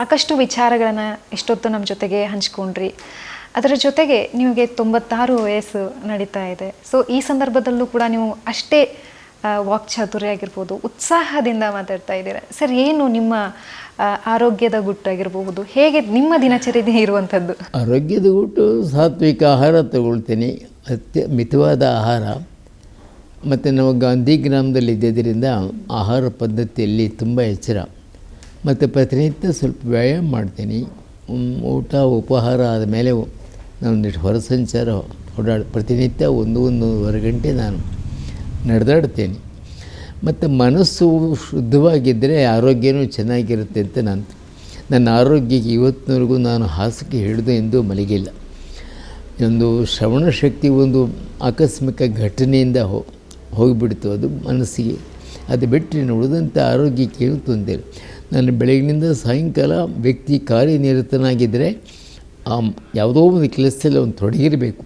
ಸಾಕಷ್ಟು ವಿಚಾರಗಳನ್ನು ಇಷ್ಟೊತ್ತು ನಮ್ಮ ಜೊತೆಗೆ ಹಂಚ್ಕೊಂಡ್ರಿ. ಅದರ ಜೊತೆಗೆ ನಿಮಗೆ 96 ವಯಸ್ಸು ನಡೀತಾ ಇದೆ. ಸೊ ಈ ಸಂದರ್ಭದಲ್ಲೂ ಕೂಡ ನೀವು ಅಷ್ಟೇ ವಾಕ್ಚಾತುರ್ಯ ಆಗಿರ್ಬೋದು, ಉತ್ಸಾಹದಿಂದ ಮಾತಾಡ್ತಾ ಇದ್ದೀರಾ. ಸರ್, ಏನು ನಿಮ್ಮ ಆರೋಗ್ಯದ ಗುಟ್ಟಾಗಿರಬಹುದು, ಹೇಗೆ ನಿಮ್ಮ ದಿನಚರಿ ಇರುವಂಥದ್ದು? ಆರೋಗ್ಯದ ಗುಟ್ಟು ಸಾತ್ವಿಕ ಆಹಾರ ತಗೊಳ್ತೀನಿ, ಮಿತವಾದ ಆಹಾರ. ಮತ್ತು ನಾವು ಗಾಂಧಿ ಗ್ರಾಮದಲ್ಲಿ ಇದ್ದಿದ್ದರಿಂದ ಆಹಾರ ಪದ್ಧತಿಯಲ್ಲಿ ತುಂಬ ಎಚ್ಚರ. ಮತ್ತು ಪ್ರತಿನಿತ್ಯ ಸ್ವಲ್ಪ ವ್ಯಾಯಾಮ ಮಾಡ್ತೀನಿ. ಊಟ ಉಪಹಾರ ಆದಮೇಲೆ ನಾನೊಂದಿಷ್ಟು ಹೊರ ಸಂಚಾರ ಪ್ರತಿನಿತ್ಯ 1-1.5 ಗಂಟೆ ನಾನು ನಡೆದಾಡ್ತೇನೆ. ಮತ್ತು ಮನಸ್ಸು ಶುದ್ಧವಾಗಿದ್ದರೆ ಆರೋಗ್ಯನೂ ಚೆನ್ನಾಗಿರುತ್ತೆ ಅಂತ ನನ್ನ ಆರೋಗ್ಯಕ್ಕೆ ಇವತ್ತಿನವರೆಗೂ ನಾನು ಹಾಸಿಗೆ ಹಿಡಿದು ಎಂದೂ ಮಲಗಿಲ್ಲ. ಒಂದು ಶ್ರವಣ ಶಕ್ತಿ ಒಂದು ಆಕಸ್ಮಿಕ ಘಟನೆಯಿಂದ ಹೋಗಿಬಿಡ್ತು, ಅದು ಮನಸ್ಸಿಗೆ. ಅದು ಬಿಟ್ಟರೆ ಉಳಿದಂಥ ಆರೋಗ್ಯಕ್ಕೆ ಏನೂ ತೊಂದರೆ. ನಾನು ಬೆಳಗಿನಿಂದ ಸಾಯಂಕಾಲ ವ್ಯಕ್ತಿ ಕಾರ್ಯನಿರತನಾಗಿದ್ದರೆ ಯಾವುದೋ ಒಂದು ಕೆಲಸದಲ್ಲಿ ಅವನು ತೊಡಗಿರಬೇಕು.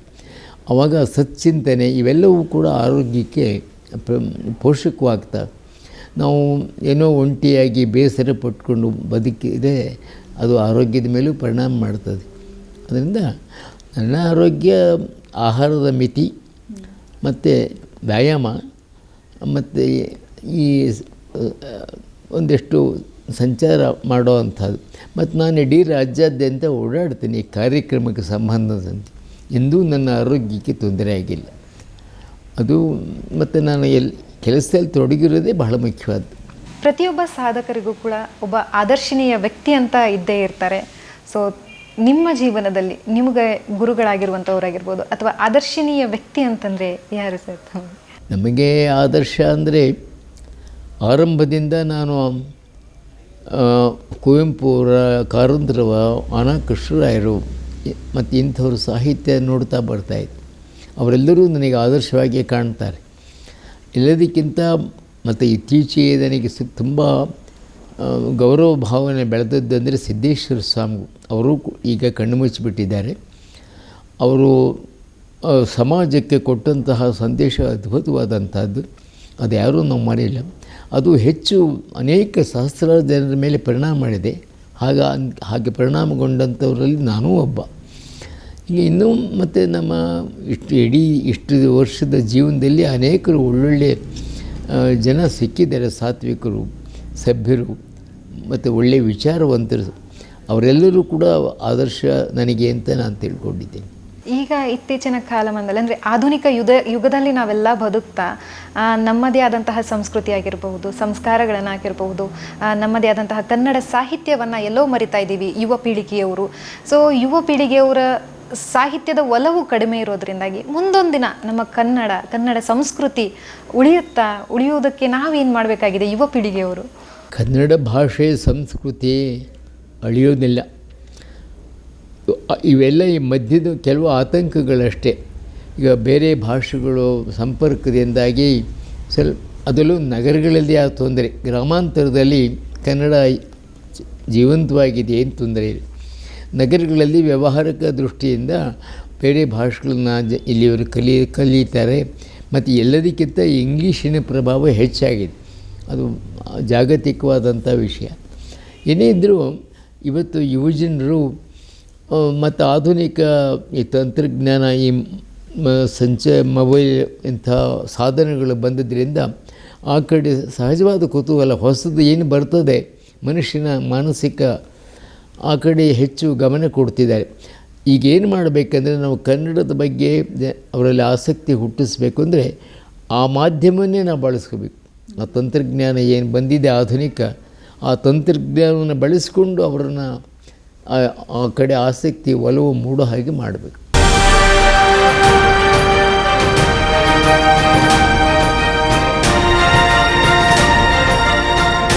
ಆವಾಗ ಸಚ್ಚಿಂತನೆ ಇವೆಲ್ಲವೂ ಕೂಡ ಆರೋಗ್ಯಕ್ಕೆ ಪೋಷಕವಾಗ್ತವೆ. ನಾವು ಏನೋ ಒಂಟಿಯಾಗಿ ಬೇಸರ ಪಟ್ಕೊಂಡು ಬದುಕಿದರೆ ಅದು ಆರೋಗ್ಯದ ಮೇಲೂ ಪರಿಣಾಮ ಮಾಡ್ತದೆ. ಅದರಿಂದ ನನ್ನ ಆರೋಗ್ಯ ಆಹಾರದ ಮಿತಿ ಮತ್ತು ವ್ಯಾಯಾಮ ಮತ್ತು ಈ ಒಂದಷ್ಟು ಸಂಚಾರ ಮಾಡೋ ಅಂಥದ್ದು. ಮತ್ತು ನಾನು ಇಡೀ ರಾಜ್ಯಾದ್ಯಂತ ಓಡಾಡ್ತೀನಿ ಕಾರ್ಯಕ್ರಮಕ್ಕೆ ಸಂಬಂಧದಂತೆ. ಎಂದೂ ನನ್ನ ಆರೋಗ್ಯಕ್ಕೆ ತೊಂದರೆ ಆಗಿಲ್ಲ. ಅದು ಮತ್ತು ನಾನು ಕೆಲಸದಲ್ಲಿ ತೊಡಗಿರೋದೇ ಬಹಳ ಮುಖ್ಯವಾದ್ದು. ಪ್ರತಿಯೊಬ್ಬ ಸಾಧಕರಿಗೂ ಕೂಡ ಒಬ್ಬ ಆದರ್ಶನೀಯ ವ್ಯಕ್ತಿ ಅಂತ ಇದ್ದೇ ಇರ್ತಾರೆ. ಸೊ ನಿಮ್ಮ ಜೀವನದಲ್ಲಿ ನಿಮಗೆ ಗುರುಗಳಾಗಿರುವಂಥವ್ರಾಗಿರ್ಬೋದು ಅಥವಾ ಆದರ್ಶನೀಯ ವ್ಯಕ್ತಿ ಅಂತಂದರೆ ಯಾರು ಸರ್? ನಮಗೆ ಆದರ್ಶ ಅಂದರೆ ಆರಂಭದಿಂದ ನಾನು ಕುವೆಂಪು ಅವರ, ಕಾರಂತರವ, ಅನಾ ಕೃಷ್ಣರಾಯರು ಮತ್ತು ಇಂಥವ್ರ ಸಾಹಿತ್ಯ ನೋಡ್ತಾ ಬರ್ತಾಯಿತ್ತು. ಅವರೆಲ್ಲರೂ ನನಗೆ ಆದರ್ಶವಾಗಿ ಕಾಣ್ತಾರೆ. ಎಲ್ಲದಕ್ಕಿಂತ ಮತ್ತು ಇತ್ತೀಚೆಗೆ ನನಗೆ ತುಂಬ ಗೌರವ ಭಾವನೆ ಬೆಳೆದದ್ದಂದರೆ ಸಿದ್ದೇಶ್ವರ ಸ್ವಾಮಿ ಅವರು ಈಗ ಕಣ್ಣು ಮುಚ್ಚಿಬಿಟ್ಟಿದ್ದಾರೆ. ಅವರು ಸಮಾಜಕ್ಕೆ ಕೊಟ್ಟಂತಹ ಸಂದೇಶ ಅದ್ಭುತವಾದಂಥದ್ದು. ಅದು ಯಾರೂ ನಾವು ಮರೆಯಿಲ್ಲ. ಅದು ಹೆಚ್ಚು ಅನೇಕ ಸಹಸ್ರಾರು ಜನರ ಮೇಲೆ ಪರಿಣಾಮ ಮಾಡಿದೆ. ಹಾಗೆ ಪರಿಣಾಮಗೊಂಡಂಥವರಲ್ಲಿ ನಾನೂ ಒಬ್ಬ. ಈಗ ಇನ್ನೂ ಮತ್ತು ನಮ್ಮ ಇಷ್ಟು ವರ್ಷದ ಜೀವನದಲ್ಲಿ ಅನೇಕರು ಒಳ್ಳೊಳ್ಳೆಯ ಜನ ಸಿಕ್ಕಿದ್ದಾರೆ, ಸಾತ್ವಿಕರು, ಸಭ್ಯರು ಮತ್ತು ಒಳ್ಳೆಯ ವಿಚಾರವಂತರು. ಅವರೆಲ್ಲರೂ ಕೂಡ ಆದರ್ಶ ನನಗೆ ಅಂತ ನಾನು ತಿಳ್ಕೊಂಡಿದ್ದೇನೆ. ಈಗ ಇತ್ತೀಚಿನ ಕಾಲಮಾನದಲ್ಲಿ ಅಂದರೆ ಆಧುನಿಕ ಯುಗದಲ್ಲಿ ನಾವೆಲ್ಲ ಬದುಕ್ತಾ ನಮ್ಮದೇ ಆದಂತಹ ಸಂಸ್ಕೃತಿ ಆಗಿರಬಹುದು, ಸಂಸ್ಕಾರಗಳನ್ನು ಆಗಿರಬಹುದು, ನಮ್ಮದೇ ಆದಂತಹ ಕನ್ನಡ ಸಾಹಿತ್ಯವನ್ನು ಎಲ್ಲೋ ಮರಿತಾ ಇದ್ದೀವಿ ಯುವ ಪೀಳಿಗೆಯವರು. ಸೊ ಯುವ ಪೀಳಿಗೆಯವರ ಸಾಹಿತ್ಯದ ಒಲವು ಕಡಿಮೆ ಇರೋದ್ರಿಂದಾಗಿ ಮುಂದೊಂದು ದಿನ ನಮ್ಮ ಕನ್ನಡ ಸಂಸ್ಕೃತಿ ಉಳಿಯುವುದಕ್ಕೆ ನಾವೇನು ಮಾಡಬೇಕಾಗಿದೆ ಯುವ ಪೀಳಿಗೆಯವರು? ಕನ್ನಡ ಭಾಷೆ ಸಂಸ್ಕೃತಿ ಅಳಿಯೋದಿಲ್ಲ. ಇವೆಲ್ಲ ಈ ಮಧ್ಯದ ಕೆಲವು ಆತಂಕಗಳಷ್ಟೇ. ಈಗ ಬೇರೆ ಭಾಷೆಗಳು ಸಂಪರ್ಕದಿಂದಾಗಿ ಅದರಲ್ಲೂ ನಗರಗಳಲ್ಲಿ ಆ ತೊಂದರೆ. ಗ್ರಾಮಾಂತರದಲ್ಲಿ ಕನ್ನಡ ಜೀವಂತವಾಗಿದೆ, ಏನು ತೊಂದರೆ ಇಲ್ಲ. ನಗರಗಳಲ್ಲಿ ವ್ಯವಹಾರಿಕ ದೃಷ್ಟಿಯಿಂದ ಬೇರೆ ಭಾಷೆಗಳನ್ನ ಇಲ್ಲಿಯವರು ಕಲಿತಾರೆ. ಮತ್ತು ಎಲ್ಲದಕ್ಕಿಂತ ಇಂಗ್ಲೀಷಿನ ಪ್ರಭಾವ ಹೆಚ್ಚಾಗಿದೆ. ಅದು ಜಾಗತಿಕವಾದಂಥ ವಿಷಯ. ಏನೇ ಇದ್ದರೂ ಇವತ್ತು ಯುವಜನರು ಮತ್ತು ಆಧುನಿಕ ಈ ತಂತ್ರಜ್ಞಾನ, ಈ ಮೊಬೈಲ್ ಇಂಥ ಸಾಧನಗಳು ಬಂದಿದ್ದರಿಂದ ಆ ಕಡೆ ಸಹಜವಾದ ಕುತೂಹಲ, ಹೊಸದು ಏನು ಬರ್ತದೆ ಮನುಷ್ಯನ ಮಾನಸಿಕ ಆ ಕಡೆ ಹೆಚ್ಚು ಗಮನ ಕೊಡ್ತಿದ್ದಾರೆ. ಈಗೇನು ಮಾಡಬೇಕಂದ್ರೆ ನಾವು ಕನ್ನಡದ ಬಗ್ಗೆ ಅವರಲ್ಲಿ ಆಸಕ್ತಿ ಹುಟ್ಟಿಸ್ಬೇಕು ಅಂದರೆ ಆ ಮಾಧ್ಯಮವನ್ನೇ ನಾವು ಬಳಸ್ಕೋಬೇಕು. ಆ ತಂತ್ರಜ್ಞಾನ ಏನು ಬಂದಿದೆ ಆಧುನಿಕ, ಆ ತಂತ್ರಜ್ಞಾನವನ್ನು ಬಳಸ್ಕೊಂಡು ಅವರನ್ನು ಆ ಕಡೆ ಆಸಕ್ತಿ ಒಲವು ಮೂಡೋ ಹಾಗೆ ಮಾಡಬೇಕು.